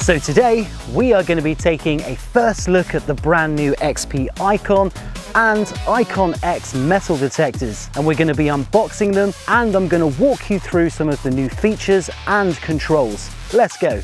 So today we are going to be taking a first look at the brand new XP Icon and Icon X metal detectors, and we're going to be unboxing them, and I'm going to walk you through some of the new features and controls. Let's go.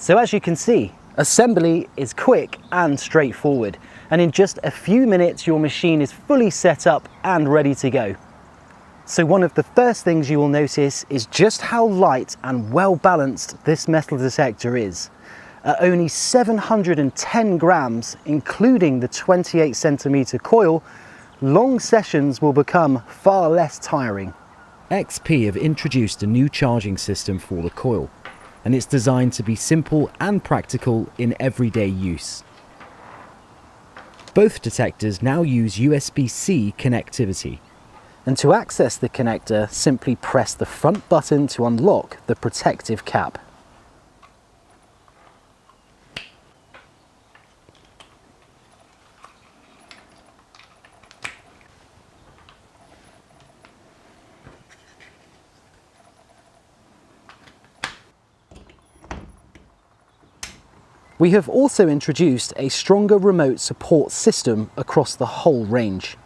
So as you can see, assembly is quick and straightforward, and in just a few minutes your machine is fully set up and ready to go. So one of the first things you will notice is just how light and well balanced this metal detector is. At only 710 grams, including the 28cm coil, long sessions will become far less tiring. XP have introduced a new charging system for the coil, and it's designed to be simple and practical in everyday use. Both detectors now use USB-C connectivity. And to access the connector, simply press the front button to unlock the protective cap. We have also introduced a stronger remote support system across the whole range.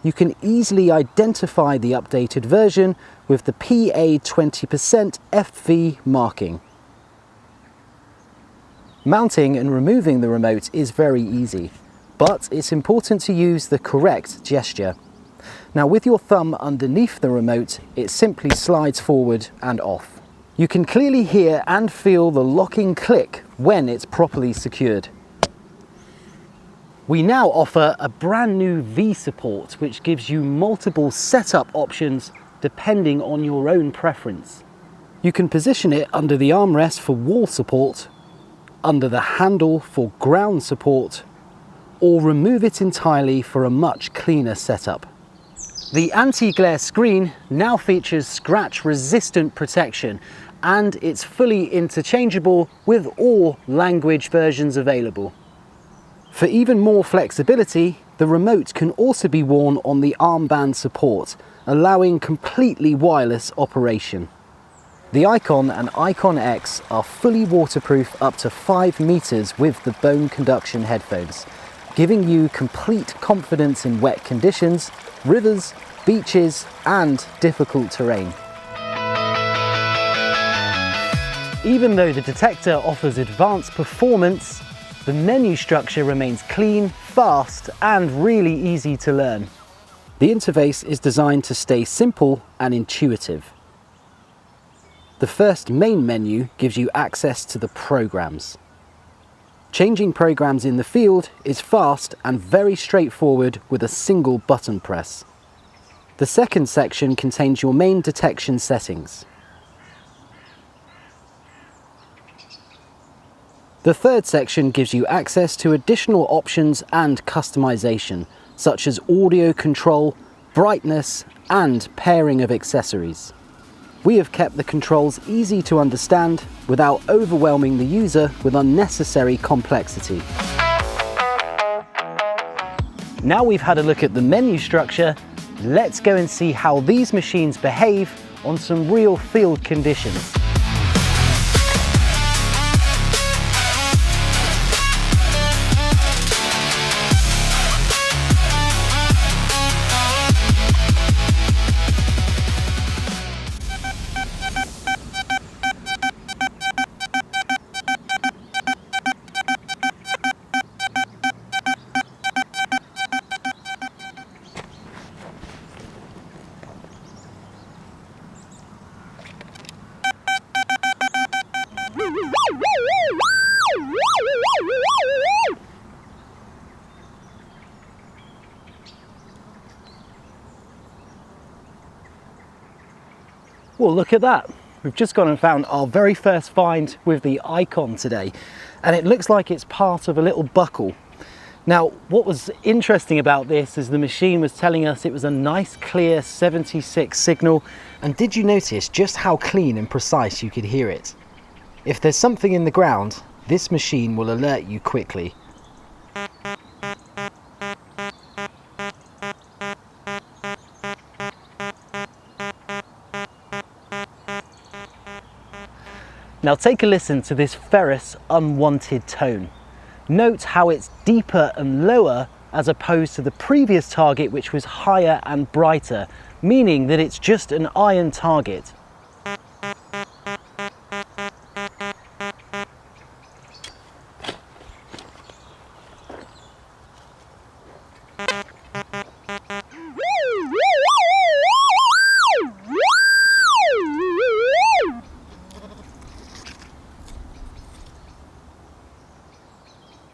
You can easily identify the updated version with the PA 20% FV marking. Mounting and removing the remote is very easy, but it's important to use the correct gesture. Now with your thumb underneath the remote, it simply slides forward and off. You can clearly hear and feel the locking click when it's properly secured. We now offer a brand new V support, which gives you multiple setup options depending on your own preference. You can position it under the armrest for wall support, under the handle for ground support, or remove it entirely for a much cleaner setup. The anti-glare screen now features scratch-resistant protection, and it's fully interchangeable with all language versions available. For even more flexibility, the remote can also be worn on the armband support, allowing completely wireless operation. The Icon and Icon X are fully waterproof up to 5 meters with the bone conduction headphones, giving you complete confidence in wet conditions, rivers, beaches, and difficult terrain. Even though the detector offers advanced performance, the menu structure remains clean, fast, and really easy to learn. The interface is designed to stay simple and intuitive. The first main menu gives you access to the programs. Changing programs in the field is fast and very straightforward with a single button press. The second section contains your main detection settings. The third section gives you access to additional options and customization, such as audio control, brightness, and pairing of accessories. We have kept the controls easy to understand without overwhelming the user with unnecessary complexity. Now we've had a look at the menu structure, let's go and see how these machines behave on some real field conditions. Well, look at that. We've just gone and found our very first find with the Icon today, and it looks like it's part of a little buckle. Now, what was interesting about this is the machine was telling us it was a nice clear 76 signal, and did you notice just how clean and precise you could hear it? If there's something in the ground, this machine will alert you quickly. Now take a listen to this ferrous unwanted tone. Note how it's deeper and lower as opposed to the previous target, which was higher and brighter, meaning that it's just an iron target.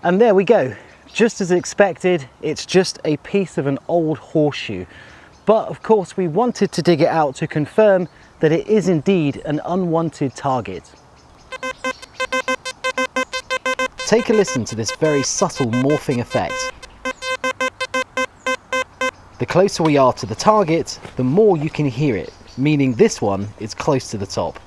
And there we go. Just as expected, it's just a piece of an old horseshoe. But of course, we wanted to dig it out to confirm that it is indeed an unwanted target. Take a listen to this very subtle morphing effect. The closer we are to the target, the more you can hear it, meaning this one is close to the top.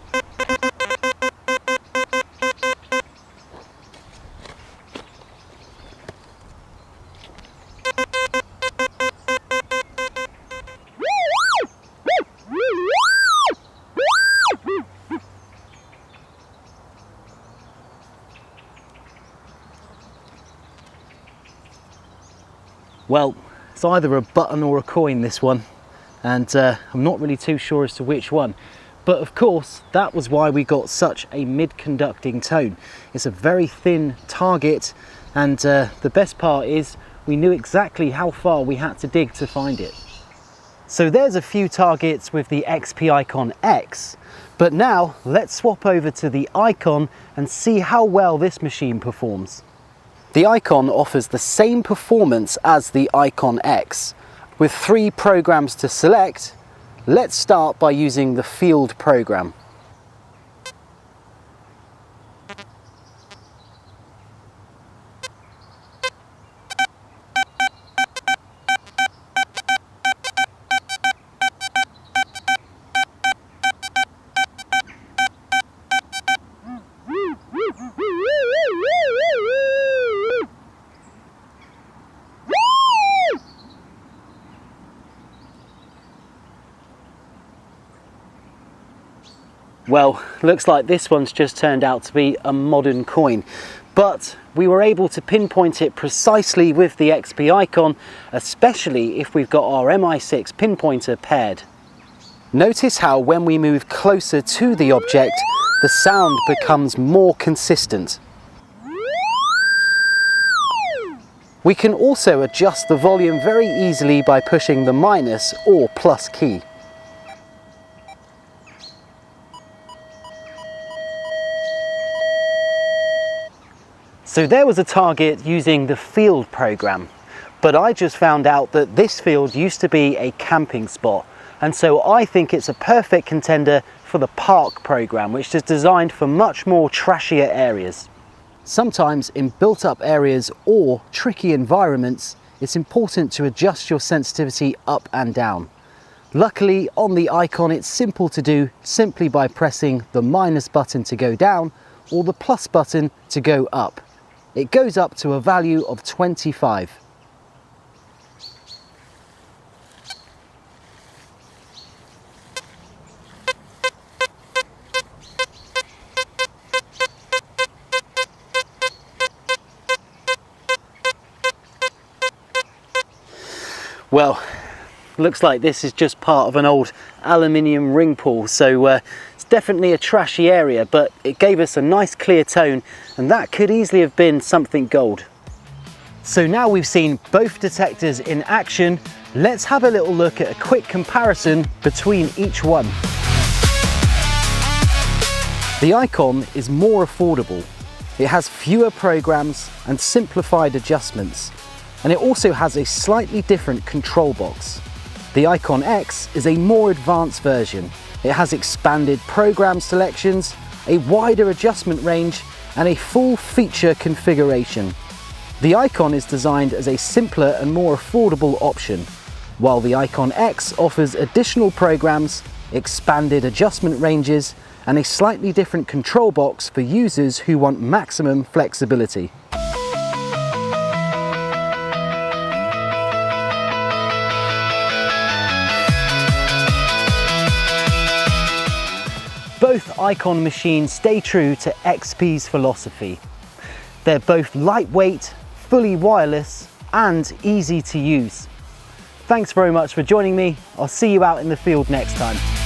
Well, it's either a button or a coin, this one, and I'm not really too sure as to which one. But of course, that was why we got such a mid-conducting tone. It's a very thin target, and the best part is we knew exactly how far we had to dig to find it. So there's a few targets with the XP Icon X, but now let's swap over to the Icon and see how well this machine performs. The Icon offers the same performance as the Icon X. With 3 programs to select, let's start by using the field program. Well, looks like this one's just turned out to be a modern coin, but we were able to pinpoint it precisely with the XP Icon, especially if we've got our MI6 pinpointer paired. Notice how when we move closer to the object, the sound becomes more consistent. We can also adjust the volume very easily by pushing the minus or plus key. So there was a target using the field program, but I just found out that this field used to be a camping spot, and so I think it's a perfect contender for the park program, which is designed for much more trashier areas. Sometimes in built-up areas or tricky environments, it's important to adjust your sensitivity up and down. Luckily on the Icon it's simple to do simply by pressing the minus button to go down or the plus button to go up. It goes up to a value of 25. Well, looks like this is just part of an old aluminium ring pull, so it's definitely a trashy area, but it gave us a nice clear tone, and that could easily have been something gold. So now we've seen both detectors in action, let's have a little look at a quick comparison between each one. The Icon is more affordable. It has fewer programs and simplified adjustments, and it also has a slightly different control box. The Icon X is a more advanced version. It has expanded program selections, a wider adjustment range, and a full feature configuration. The Icon is designed as a simpler and more affordable option, while the Icon X offers additional programs, expanded adjustment ranges, and a slightly different control box for users who want maximum flexibility. Both Icon machines stay true to XP's philosophy. They're both lightweight, fully wireless, and easy to use. Thanks very much for joining me. I'll see you out in the field next time.